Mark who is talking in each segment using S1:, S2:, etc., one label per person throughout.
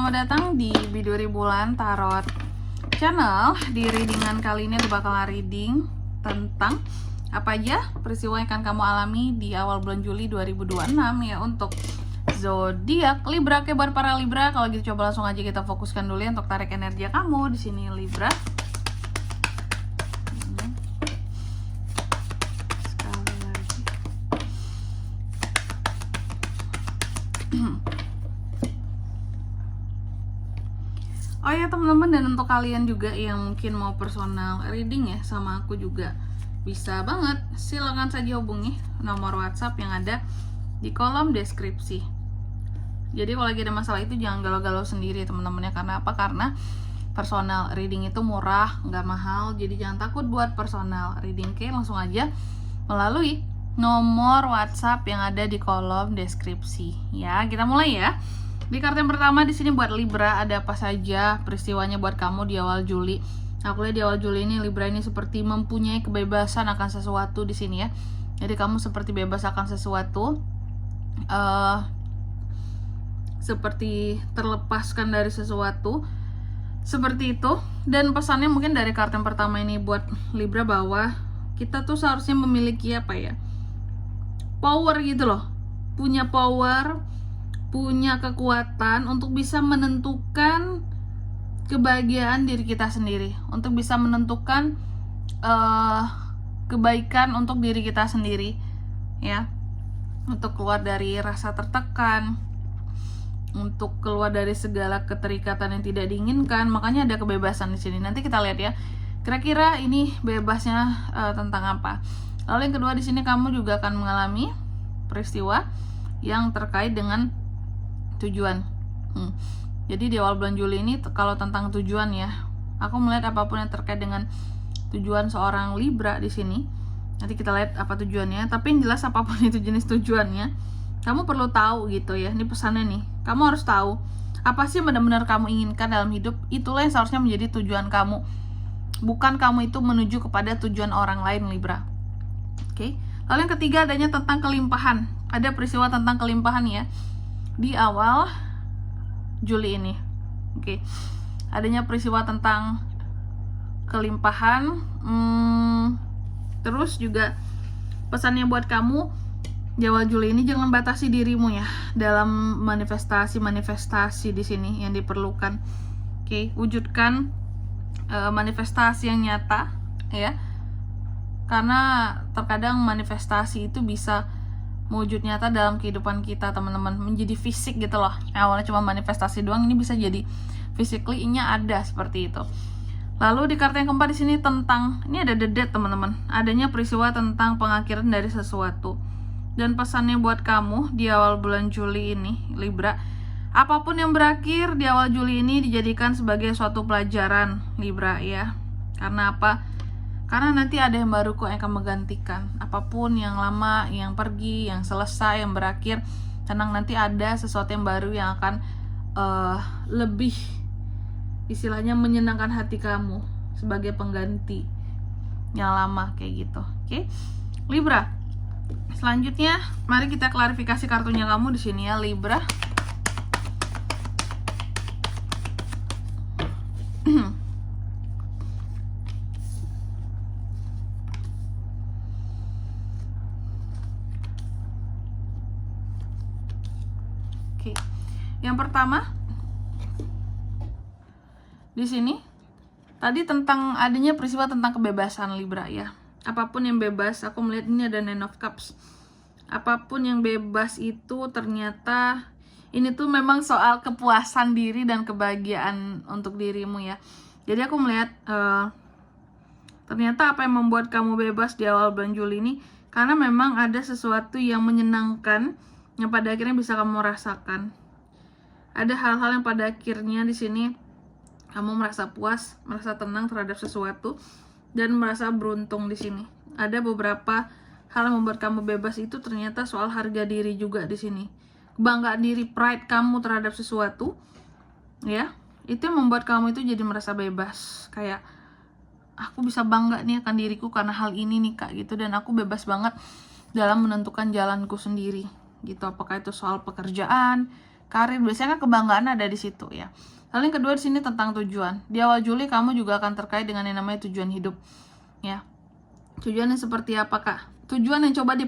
S1: selamat datang di Biduri Bulan Tarot Channel. Di readingan kali ini aku bakalan reading tentang apa aja peristiwa yang akan kamu alami di awal bulan Juli 2026 ya untuk zodiak Libra. Oke, buat para Libra, kalau gitu coba langsung aja kita fokuskan dulu ya untuk tarik energi kamu di sini Libra. Oh ya teman-teman, dan untuk kalian juga yang mungkin mau personal reading ya sama aku juga bisa banget, silakan saja hubungi nomor WhatsApp yang ada di kolom deskripsi. Jadi kalau lagi ada masalah itu jangan galau-galau sendiri teman-teman ya. Karena apa? Karena personal reading itu murah, nggak mahal. Jadi jangan takut buat personal reading. Oke, langsung aja melalui nomor WhatsApp yang ada di kolom deskripsi. Ya, kita mulai ya. Di kartu yang pertama di sini buat Libra, ada apa saja peristiwanya buat kamu di awal Juli. Aku lihat di awal Juli ini Libra ini seperti mempunyai kebebasan akan sesuatu di sini ya. Jadi kamu seperti bebas akan sesuatu, seperti terlepaskan dari sesuatu, seperti itu. Dan pesannya mungkin dari kartu yang pertama ini buat Libra bahwa kita tuh seharusnya memiliki apa ya, power gitu loh, punya power, punya kekuatan untuk bisa menentukan kebahagiaan diri kita sendiri, untuk bisa menentukan kebaikan untuk diri kita sendiri ya, untuk keluar dari rasa tertekan, untuk keluar dari segala keterikatan yang tidak diinginkan. Makanya ada kebebasan di sini. Nanti kita lihat ya, kira-kira ini bebasnya tentang apa. Lalu yang kedua di sini kamu juga akan mengalami peristiwa yang terkait dengan tujuan. Jadi di awal bulan Juli ini kalau tentang tujuan ya, aku melihat apapun yang terkait dengan tujuan seorang Libra di sini. Nanti kita lihat apa tujuannya. Tapi yang jelas apapun itu jenis tujuannya, kamu perlu tahu gitu ya. Ini pesannya nih, kamu harus tahu apa sih benar-benar kamu inginkan dalam hidup. Itulah yang seharusnya menjadi tujuan kamu, bukan kamu itu menuju kepada tujuan orang lain Libra. Oke. Lalu yang ketiga adanya tentang kelimpahan. Ada peristiwa tentang kelimpahan ya di awal Juli ini. Oke. Adanya peristiwa tentang kelimpahan. Terus juga pesannya buat kamu di awal Juli ini, jangan batasi dirimu ya dalam manifestasi di sini yang diperlukan. Oke, wujudkan manifestasi yang nyata ya. Karena terkadang manifestasi itu bisa mewujud nyata dalam kehidupan kita teman-teman, menjadi fisik gitu loh. Awalnya cuma manifestasi doang, ini bisa jadi physically-nya ada seperti itu. Lalu di kartu yang keempat di sini tentang, ini ada the death teman-teman, adanya peristiwa tentang pengakhiran dari sesuatu. Dan pesannya buat kamu di awal bulan Juli ini Libra, apapun yang berakhir di awal Juli ini dijadikan sebagai suatu pelajaran Libra ya. Karena apa? Karena nanti ada yang baru kok yang akan menggantikan. Apapun yang lama, yang pergi, yang selesai, yang berakhir, tenang, nanti ada sesuatu yang baru yang akan lebih istilahnya menyenangkan hati kamu sebagai pengganti yang lama kayak gitu. Oke, Libra. Selanjutnya, mari kita klarifikasi kartunya kamu di sini ya Libra. Oke. Yang pertama di sini tadi tentang adanya peristiwa tentang kebebasan Libra ya. Apapun yang bebas, aku melihat ini ada Nine of Cups. Apapun yang bebas itu ternyata ini tuh memang soal kepuasan diri dan kebahagiaan untuk dirimu ya. Jadi aku melihat ternyata apa yang membuat kamu bebas di awal bulan Juli ini karena memang ada sesuatu yang menyenangkan yang pada akhirnya bisa kamu rasakan. Ada hal-hal yang pada akhirnya di sini kamu merasa puas, merasa tenang terhadap sesuatu, dan merasa beruntung di sini. Ada beberapa hal yang membuat kamu bebas itu ternyata soal harga diri juga di sini. Kebanggaan diri, pride kamu terhadap sesuatu, ya, itu yang membuat kamu itu jadi merasa bebas. Kayak aku bisa bangga nih akan diriku karena hal ini nih kak gitu, dan aku bebas banget dalam menentukan jalanku sendiri gitu. Apakah itu soal pekerjaan, karir, biasanya kan kebanggaan ada di situ ya. Lalu yang kedua di sini tentang tujuan. Di awal Juli kamu juga akan terkait dengan yang namanya tujuan hidup ya. Tujuannya seperti apa Kak? Tujuan yang coba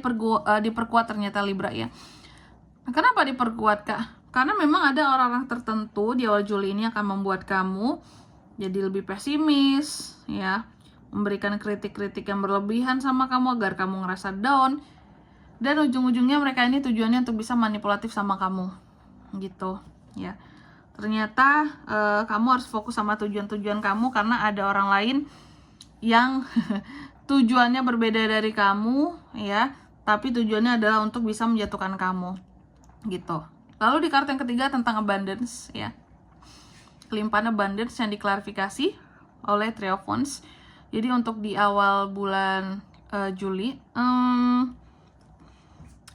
S1: diperkuat ternyata Libra ya. Kenapa diperkuat Kak? Karena memang ada orang-orang tertentu di awal Juli ini akan membuat kamu jadi lebih pesimis ya, memberikan kritik-kritik yang berlebihan sama kamu agar kamu ngerasa down, dan ujung-ujungnya mereka ini tujuannya untuk bisa manipulatif sama kamu gitu ya. Ternyata kamu harus fokus sama tujuan-tujuan kamu, karena ada orang lain yang tujuannya berbeda dari kamu ya, tapi tujuannya adalah untuk bisa menjatuhkan kamu gitu. Lalu di kartu yang ketiga tentang abundance ya, kelimpahan abundance yang diklarifikasi oleh Three of Wands. Jadi untuk di awal bulan Juli,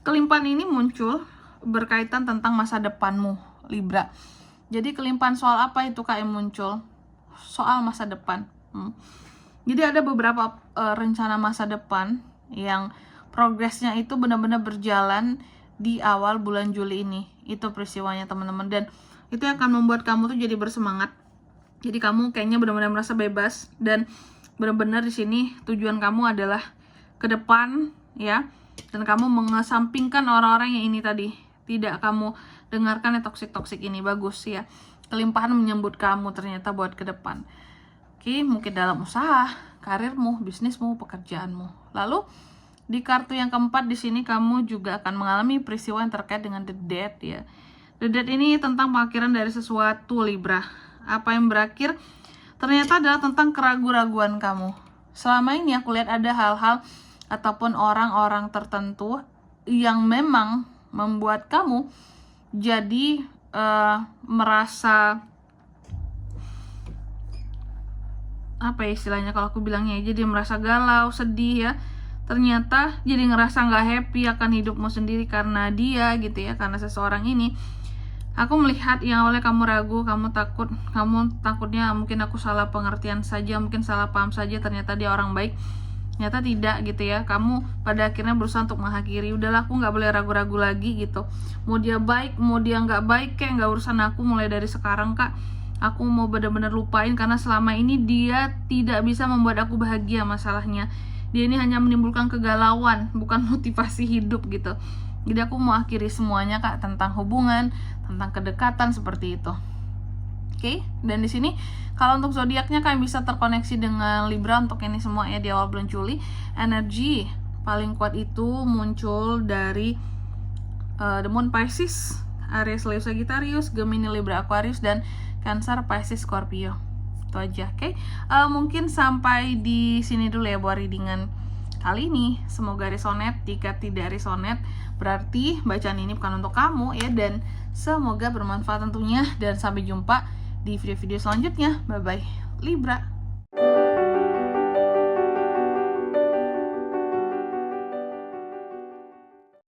S1: kelimpahan ini muncul berkaitan tentang masa depanmu Libra. Jadi kelimpahan soal apa itu Kak yang muncul? Soal masa depan. Jadi ada beberapa rencana masa depan yang progresnya itu benar-benar berjalan di awal bulan Juli ini. Itu peristiwanya teman-teman, dan itu akan membuat kamu tuh jadi bersemangat. Jadi kamu kayaknya benar-benar merasa bebas, dan benar-benar di sini tujuan kamu adalah ke depan ya, dan kamu mengesampingkan orang-orang yang ini tadi. Tidak kamu dengarkan yang toksik-toksik ini. Bagus ya, kelimpahan menyambut kamu ternyata buat ke depan. Oke, mungkin dalam usaha, karirmu, bisnismu, pekerjaanmu. Lalu di kartu yang keempat di sini kamu juga akan mengalami peristiwa yang terkait dengan the death ya. The death ini tentang pengakhiran dari sesuatu Libra. Apa yang berakhir ternyata adalah tentang keraguan-raguan kamu. Selama ini aku lihat ada hal-hal ataupun orang-orang tertentu yang memang membuat kamu jadi merasa, apa ya istilahnya kalau aku bilangnya, jadi merasa galau, sedih ya. Ternyata jadi ngerasa nggak happy akan hidupmu sendiri karena dia gitu ya, karena seseorang ini. Aku melihat yang oleh kamu ragu, kamu takutnya mungkin aku salah pengertian saja, mungkin salah paham saja, ternyata dia orang baik. Ternyata tidak gitu ya. Kamu pada akhirnya berusaha untuk mengakhiri, udahlah aku nggak boleh ragu-ragu lagi gitu. Mau dia baik, mau dia nggak baik, kayak nggak urusan aku mulai dari sekarang Kak. Aku mau benar-benar lupain, karena selama ini dia tidak bisa membuat aku bahagia. Masalahnya dia ini hanya menimbulkan kegalauan, bukan motivasi hidup gitu. Jadi aku mau akhiri semuanya Kak, tentang hubungan, tentang kedekatan seperti itu. Oke, dan di sini kalau untuk zodiaknya kalian bisa terkoneksi dengan Libra untuk ini semua ya di awal bulan Juli. Energi paling kuat itu muncul dari The Moon Pisces, Aries, Leo, Sagittarius, Gemini, Libra, Aquarius, dan Cancer, Pisces, Scorpio. Itu aja, oke. Mungkin sampai di sini dulu ya buat readingan kali ini. Semoga resonate. Jika tidak resonate, berarti bacaan ini bukan untuk kamu ya, dan semoga bermanfaat tentunya, dan sampai jumpa di video-video selanjutnya. Bye bye Libra.